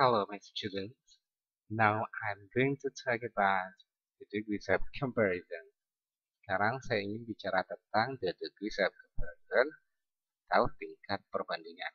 Hello, my students. Now I'm going to talk about the degrees of comparison. Sekarang saya ingin bicara tentang the degrees of comparison atau tingkat perbandingan.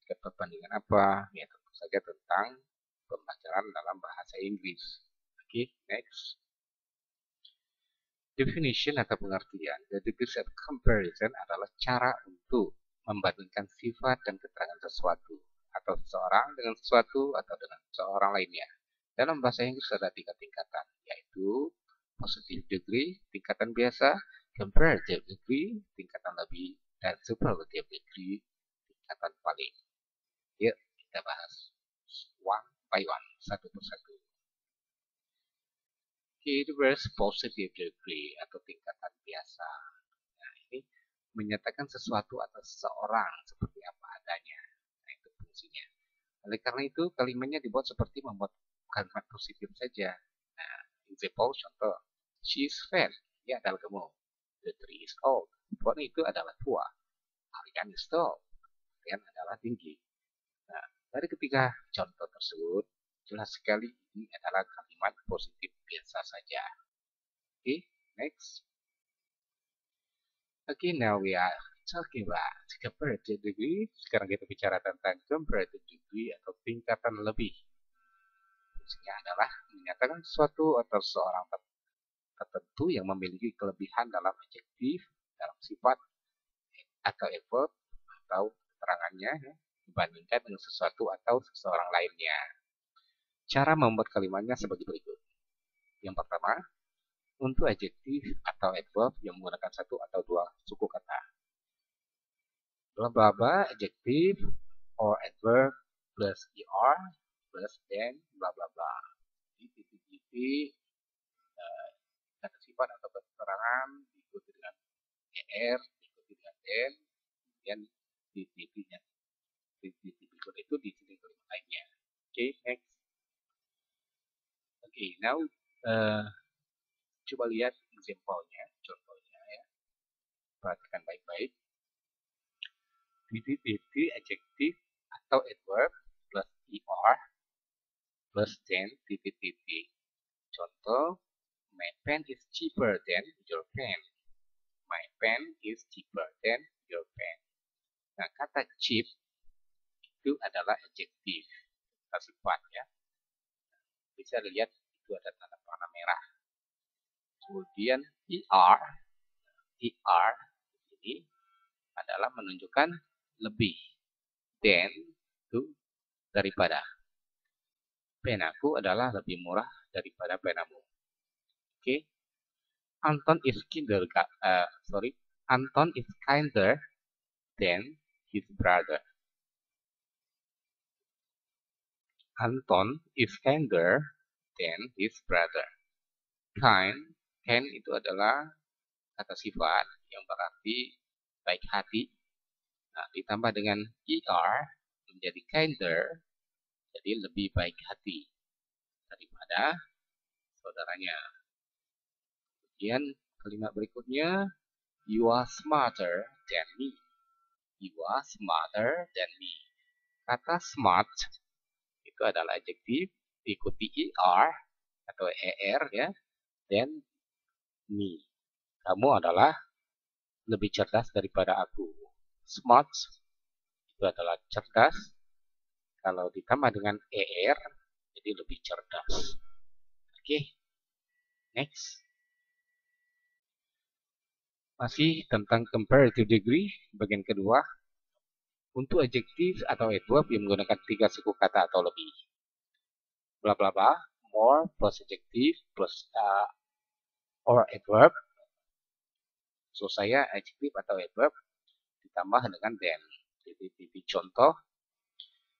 Tingkat perbandingan apa? Ya tentu saja tentang pembelajaran dalam bahasa Inggris. Oke, next. Definition atau pengertian. The degrees of comparison adalah cara untuk membandingkan sifat dan keterangan sesuatu atau seseorang dengan sesuatu atau dengan seseorang lainnya. Dalam bahasa Inggris ada 3 tingkatan, yaitu positive degree, tingkatan biasa, comparative degree, tingkatan lebih, dan superlative degree, tingkatan paling. Yuk, kita bahas one by one, satu persatu. First, positive degree atau tingkatan biasa. Nah, ini menyatakan sesuatu atau seseorang seperti apa adanya. Nah, itu fungsinya. Oleh karena itu, kalimatnya dibuat seperti membuat kalimat positif saja. Nah, example contoh, she is fat, dia adalah gemuk. The tree is old, pohon itu adalah tua. Aryan is tall, Aryan adalah tinggi. Nah, dari ketiga contoh tersebut, jelas sekali ini adalah kalimat positif biasa saja. Okay, next. Okay, now we are talking about comparative degree. Sekarang kita bicara tentang comparative degree atau tingkatan lebih. Fungsinya adalah menyatakan sesuatu atau seseorang tertentu yang memiliki kelebihan dalam adjektif, dalam sifat atau adverb atau keterangannya dibandingkan dengan sesuatu atau seseorang lainnya. Cara membuat kalimatnya sebagai berikut. Yang pertama, untuk adjektif atau adverb yang menggunakan satu atau dua suku kata. Bla bla bla, adjektif or adverb plus er plus then bla bla bla. Titik-titik kata sifat atau keterangan diikuti dengan er, diikuti dengan then, kemudian titik-titiknya. Titik-titik berikut itu di sini kalimat lainnya. Okay, next. Okay, now coba lihat example-nya, contohnya ya. Perhatikan baik-baik. Titik-titik adjektif atau adverb plus er plus then titik-titik. Contoh, my pen is cheaper than your pen. My pen is cheaper than your pen. Nah, kata cheap itu adalah adjektif, kata sifat ya. Bisa dilihat itu ada tanda panah merah. Kemudian er ini adalah menunjukkan lebih, than itu daripada. Penaku adalah lebih murah daripada penamu. Oke. Anton is Anton is kinder than his brother. Anton is kinder than his brother. Kind itu adalah kata sifat yang berarti baik hati. Nah, ditambah dengan er menjadi kinder, jadi lebih baik hati daripada saudaranya. Kemudian kalimat berikutnya, you are smarter than me. You are smarter than me. Kata smart itu adalah adjektif, diikuti er atau er ya, dan me. Kamu adalah lebih cerdas daripada aku. Smart itu adalah cerdas. Kalau ditambah dengan er, jadi lebih cerdas. Oke, next. Masih tentang comparative degree, bagian kedua. Untuk adjektif atau adverb yang menggunakan 3 suku kata atau lebih. Bla bla bla, more plus adjective plus or adverb. So saya adjektif atau adverb ditambah dengan than. Titik contoh,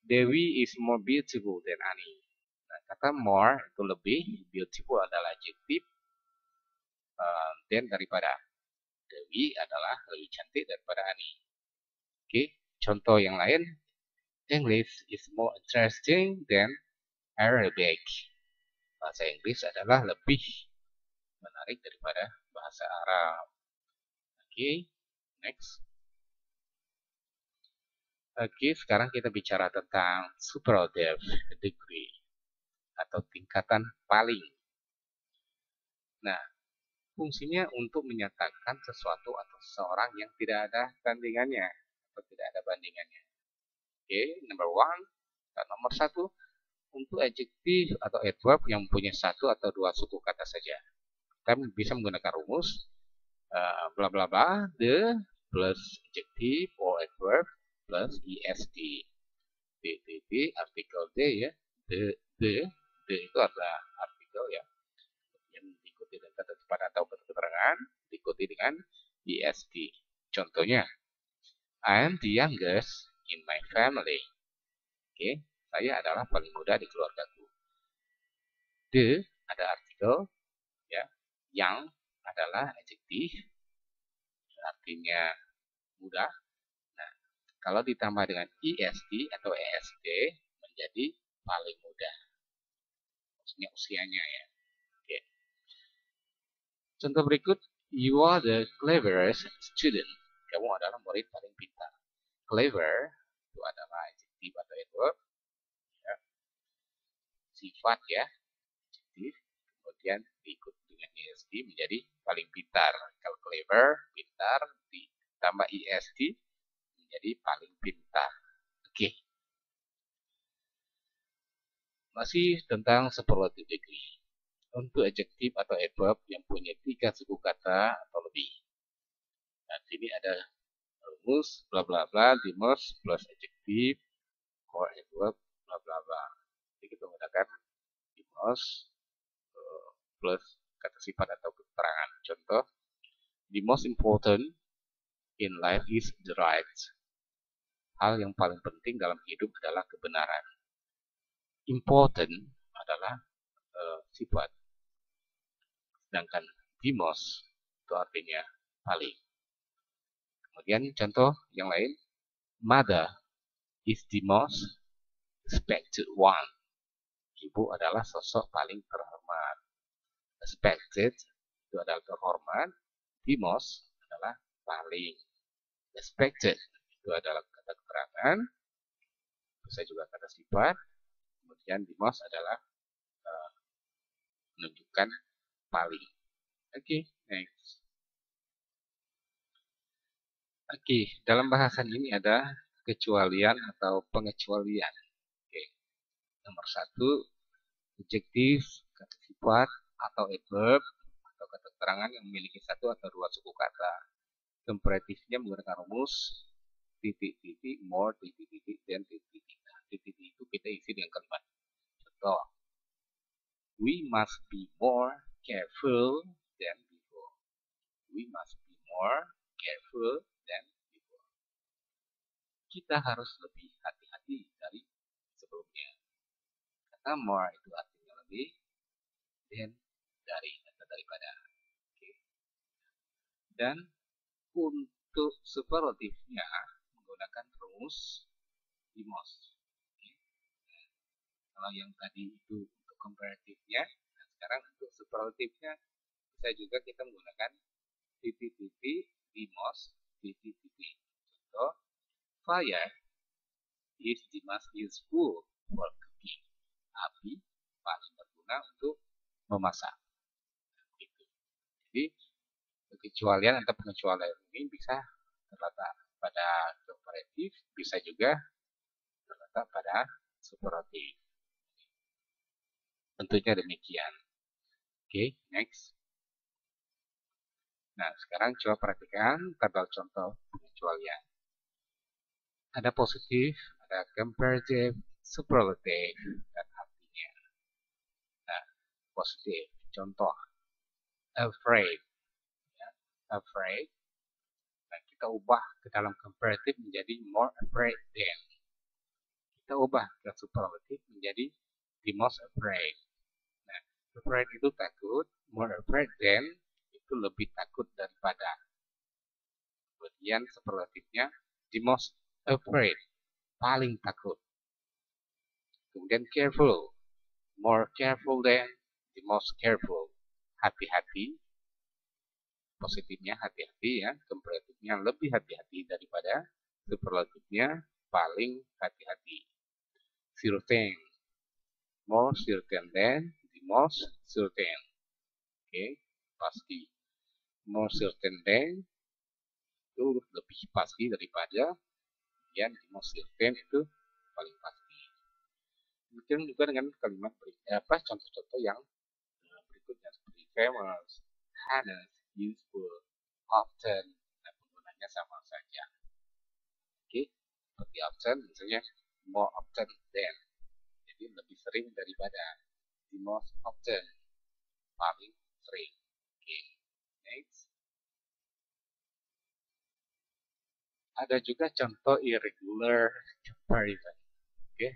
Dewi is more beautiful than Ani. Nah, kata more itu lebih, beautiful adalah adjektif, than daripada. Dewi adalah lebih cantik daripada Ani. Oke, contoh yang lain, English is more interesting than Arabic. Bahasa Inggris adalah lebih menarik daripada bahasa Arab. Oke, next. Oke, sekarang kita bicara tentang superlative degree atau tingkatan paling. Nah, fungsinya untuk menyatakan sesuatu atau seseorang yang tidak ada tandingannya atau tidak ada bandingannya. Oke, nomor satu, untuk adjektif atau adverb yang punya satu atau dua suku kata saja. Kita bisa menggunakan rumus bla bla bla, the plus adjective or adverb plus est. Artikel the ya, the itu adalah artikel ya, yang diikuti dengan kata sifat atau keterangan, diikuti dengan est. Contohnya, I am the youngest in my family. Oke, saya adalah paling muda di keluargaku. The ada artikel ya, yang adalah adjektif artinya muda. Nah, kalau ditambah dengan est atau est menjadi paling muda. Maksudnya usianya ya. Oke. Contoh berikut, you are the cleverest student. Kamu adalah murid paling pintar. Clever itu adalah adjektif atau adverb. Ya. Sifat ya, adjektif. Kemudian diikut dengan est menjadi paling pintar. Kalau clever, pintar, ditambah est menjadi paling pintar. Oke. Masih tentang superlative degree. Untuk adjektif atau adverb yang punya 3 suku kata atau lebih. Nah, sini ada rumus bla bla bla, the most plus adjektif or adverb bla bla bla. Jadi kita menggunakan the most plus kata sifat atau keterangan. Contoh, the most important in life is the right. Hal yang paling penting dalam hidup adalah kebenaran. Important adalah sifat. Sedangkan the most itu artinya paling. Kemudian contoh yang lain, mother is the most respected one. Ibu adalah sosok paling terhormat. Respected itu adalah terhormat, the most adalah paling. Respected itu adalah kata keterangan, bisa juga kata sifat. Kemudian the most adalah menunjukkan paling. Oke, next. Oke, dalam bahasan ini ada kecualian atau pengecualian. Oke. Nomor 1, adjektif, kata sifat, atau adverb, atau kata keterangan yang memiliki 1 atau 2 suku kata. Komparatifnya menggunakan rumus titik-titik, more, titik-titik, dan titik-titik. Nah, titik-titik itu kita isi dengan kalimat. Contoh, we must be more careful than before. We must be more careful than before. Kita harus lebih hati-hati dari sebelumnya. Kata more itu artinya lebih, dan dari atau daripada. Okay. Dan untuk superlatifnya menggunakan rumus the most. Okay. Nah, kalau yang tadi itu untuk komparatifnya, nah sekarang untuk superlatifnya bisa juga kita menggunakan titik-titik the most titik-titik. Contoh, fire is the most useful for cooking. Api paling berguna untuk memasak. Gitu. Jadi kekecualian atau pengecualian ini bisa terletak pada komparatif, bisa juga terletak pada superlatif. Tentunya demikian. Oke, next. Nah, sekarang coba perhatikan tabel contoh pengecualian. Ada positif, ada comparative, superlative, dan artinya. Nah, positif. Contoh, afraid. Ya, afraid. Nah, kita ubah ke dalam comparative menjadi more afraid than. Kita ubah ke superlative menjadi the most afraid. Nah, afraid itu takut, more afraid than itu lebih takut daripada. Kemudian superlatifnya the most afraid, paling takut. Kemudian careful, more careful than, the most careful, hati-hati. Positifnya hati-hati ya, komparatifnya lebih hati-hati daripada, superlatifnya paling hati-hati. Certain, more certain than, the most certain. Oke, pasti. More certain than itu lebih pasti daripada, kemudian the most certain itu paling pasti. Kemudian juga dengan kalimat contoh-contoh yang berikutnya seperti famous, honest, useful, often, dan penggunanya sama saja. Oke, seperti often misalnya more often than, jadi lebih sering daripada, the most often, paling sering. Oke, next. Ada juga contoh irregular comparison. Oke,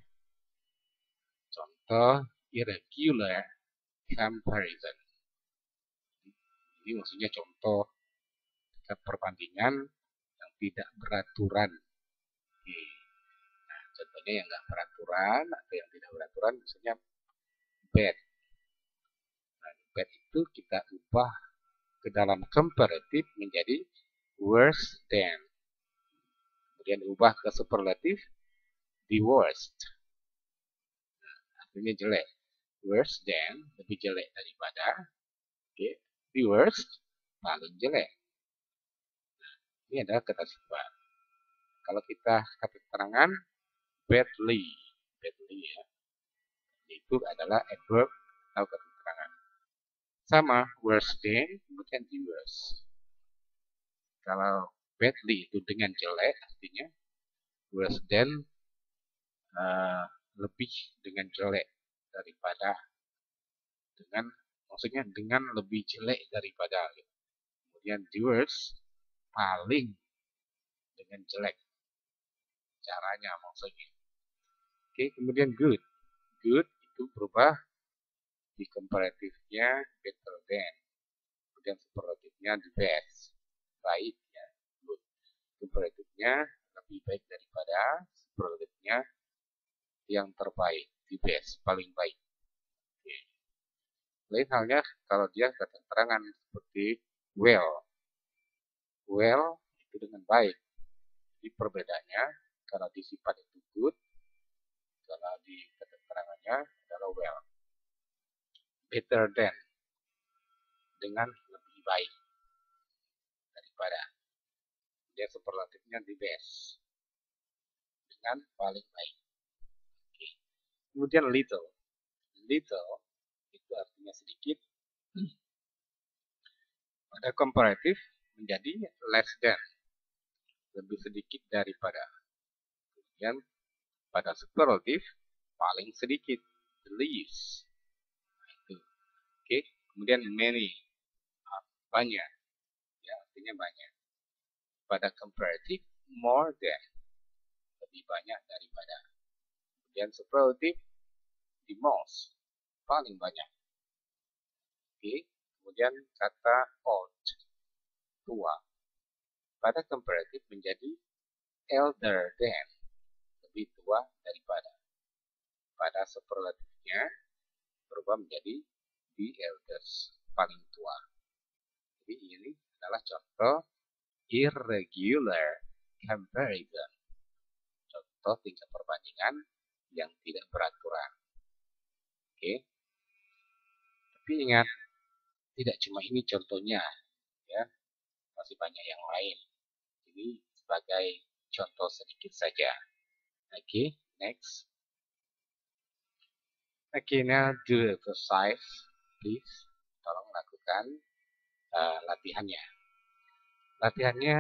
contoh irregular comparison. Ini maksudnya contoh perbandingan yang tidak beraturan. Oke. Nah, contohnya yang nggak beraturan atau yang tidak beraturan, misalnya bad. Nah, bad itu kita ubah ke dalam comparative menjadi worse than. Kemudian ubah ke superlative, the worst. Nah, artinya jelek. Worse than, lebih jelek daripada. Oke, the worst, paling jelek. Nah, ini adalah kata sifat. Kalau kita kata keterangan, badly. Badly ya. Itu adalah adverb atau kata keterangan. Sama, worse than, bukan the worst. Kalau badly itu dengan jelek, artinya worse than lebih dengan jelek daripada, dengan maksudnya dengan lebih jelek daripada. Kemudian the worst, paling dengan jelek caranya maksudnya. Oke, kemudian good. Good itu berubah di comparative-nya better than. Kemudian superlative-nya the best. Baik ya, good. Comparative-nya lebih baik daripada, superlative-nya yang terbaik, the best, paling baik. Oke. Lain halnya kalau dia kata keterangan seperti well. Well itu dengan baik. Jadi perbedaannya, kalau di sifat itu good, kalau di kata keterangannya adalah well. Better than, dengan lebih baik daripada. Dia superlatifnya the best, dengan paling baik. Oke. Kemudian little. Little itu artinya sedikit. Pada comparative menjadi less than, lebih sedikit daripada. Kemudian pada superlative paling sedikit, the least. Itu. Oke. Kemudian many, banyak, ya artinya banyak. Pada comparative more than, lebih banyak daripada. Kemudian superlative the most, paling banyak. Oke. Kemudian kata old, tua. Pada comparative menjadi elder than, lebih tua daripada. Pada superlatifnya berubah menjadi the eldest, paling tua. Jadi ini adalah contoh irregular comparison. Contoh tingkat perbandingan yang tidak beraturan. Oke. Tapi ingat, tidak cuma ini contohnya, ya, masih banyak yang lain. Ini sebagai contoh sedikit saja. Oke, next. Oke, now do the exercise, please. Tolong lakukan latihannya. Latihannya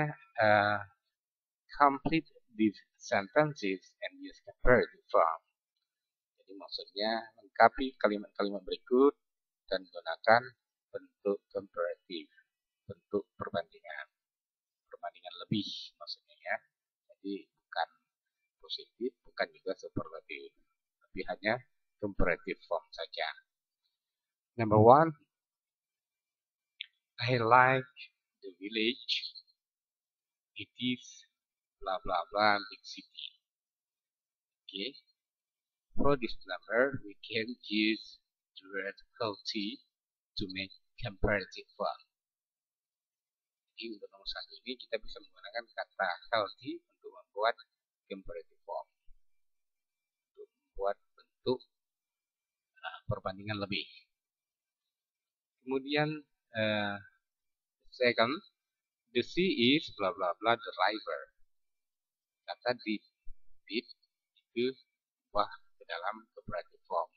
complete these sentences and use comparative form. Jadi maksudnya lengkapi kalimat-kalimat berikut dan gunakan bentuk comparative, bentuk perbandingan lebih maksudnya ya. Jadi bukan positif, bukan juga superlatif, tapi hanya comparative form saja. Number one, I like the village. It is blah blah blah big city. Okay. For this number, we can use the word healthy to make comparative form. Jadi untuk nomor 1 ini kita bisa menggunakan kata healthy untuk membuat comparative form untuk membuat bentuk perbandingan lebih. Kemudian second, the sea is bla bla bla the river. Kata deep itu ubah ke dalam comparative form.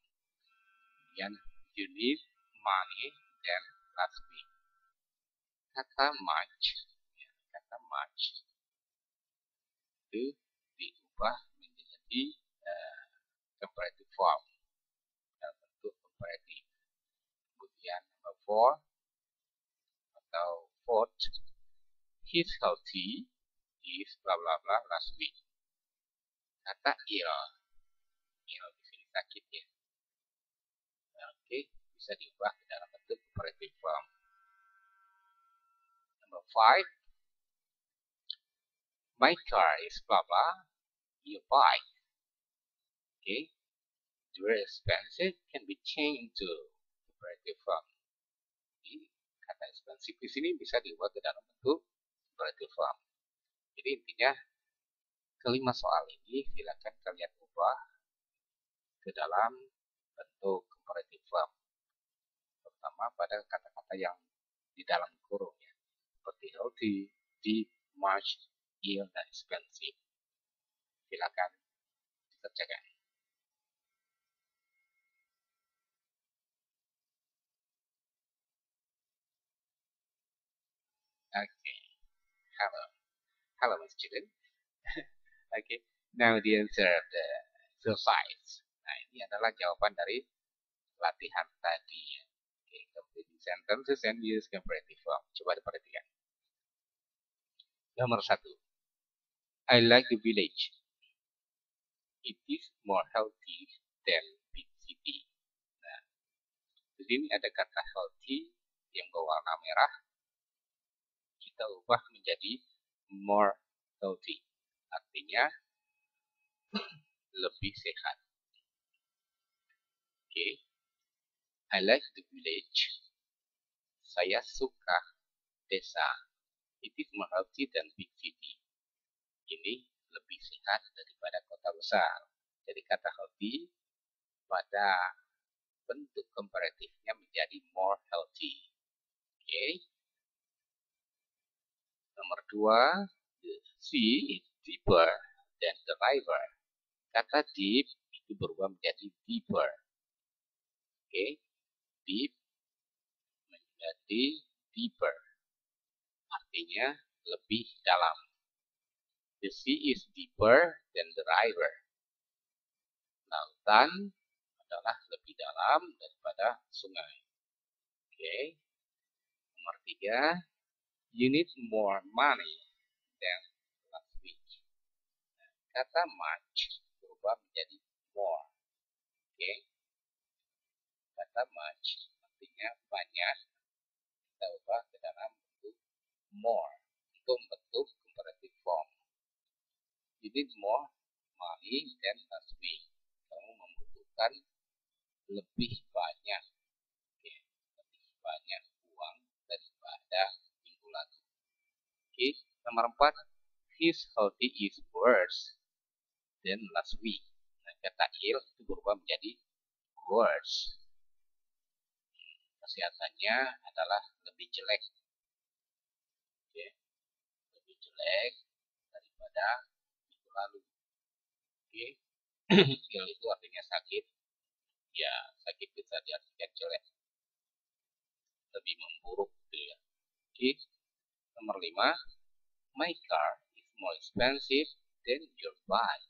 Kemudian you need money than last week. Kata much itu diubah menjadi comparative form dalam bentuk comparative. Kemudian number 4 atau fourth, he's healthy is bla bla bla last week. Kata ill di sini sakit ya. Oke, bisa diubah ke dalam bentuk comparative form. Number 5, my car is bla bla your bike. Okay, very expensive can be changed to comparative form. Jadi kata expensive di sini bisa diubah ke dalam bentuk comparative form. Jadi intinya kelima soal ini silakan kalian ubah ke dalam bentuk comparative verb, terutama pada kata-kata yang di dalam kurung ya, seperti healthy, deep, much, ill, dan expensive. Silakan dikerjakan. Okay, hello my student. Okay, now the answer of the exercise. Nah, ini adalah jawaban dari latihan tadi ya. Okay, complete sentences and use comparative form. Coba diperhatikan. Nomor 1. I like the village. It is more healthy than big city. Nah, di sini ada kata healthy yang berwarna merah. Kita ubah menjadi more healthy. Artinya lebih sehat. Okay. I like the village. Saya suka desa. It is more healthy than big city. Ini lebih sehat daripada kota besar. Jadi kata healthy pada bentuk komparatifnya menjadi more healthy. Okay. Nomor 2, the sea is deeper than the river. Kata deep itu berubah menjadi deeper. Okay. Deep menjadi deeper. Artinya lebih dalam. The sea is deeper than the river. Lautan adalah lebih dalam daripada sungai. Okay. Nomor 3, you need more money than last week. Kata much berubah menjadi more. Okay. Kata much artinya banyak. Kita ubah ke dalam bentuk more untuk bentuk comparative form. You need more money than last week. Kamu membutuhkan lebih banyak, okay, lebih banyak uang daripada minggu lalu. Okay. Nomor 4, his healthy is worse than last week. Nah, kata ill itu berubah menjadi worse. Kesehatannya adalah lebih jelek. Okay. Lebih jelek daripada minggu lalu. Okay. Ill itu artinya sakit. Ya, sakit bisa diartikan jelek. Lebih memburuk gitu ya. Okay. Nomor 5, my car is more expensive than your bike.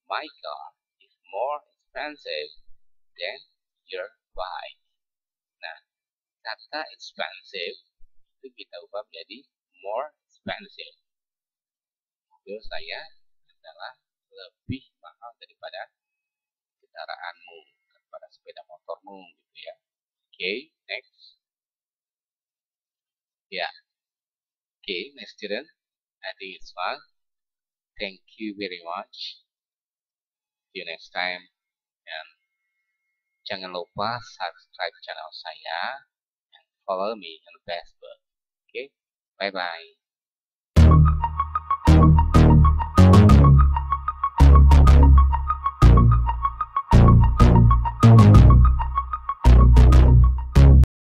My car is more expensive than your bike. Nah, kata expensive itu kita ubah menjadi more expensive. Mobil saya adalah lebih mahal daripada kendaraanmu, daripada sepeda motormu gitu ya. Okay, next. Yeah. Okay, next student. I think it's fun. Thank you very much. See you next time. And jangan lupa subscribe channel saya and follow me on Facebook. Okay, bye bye.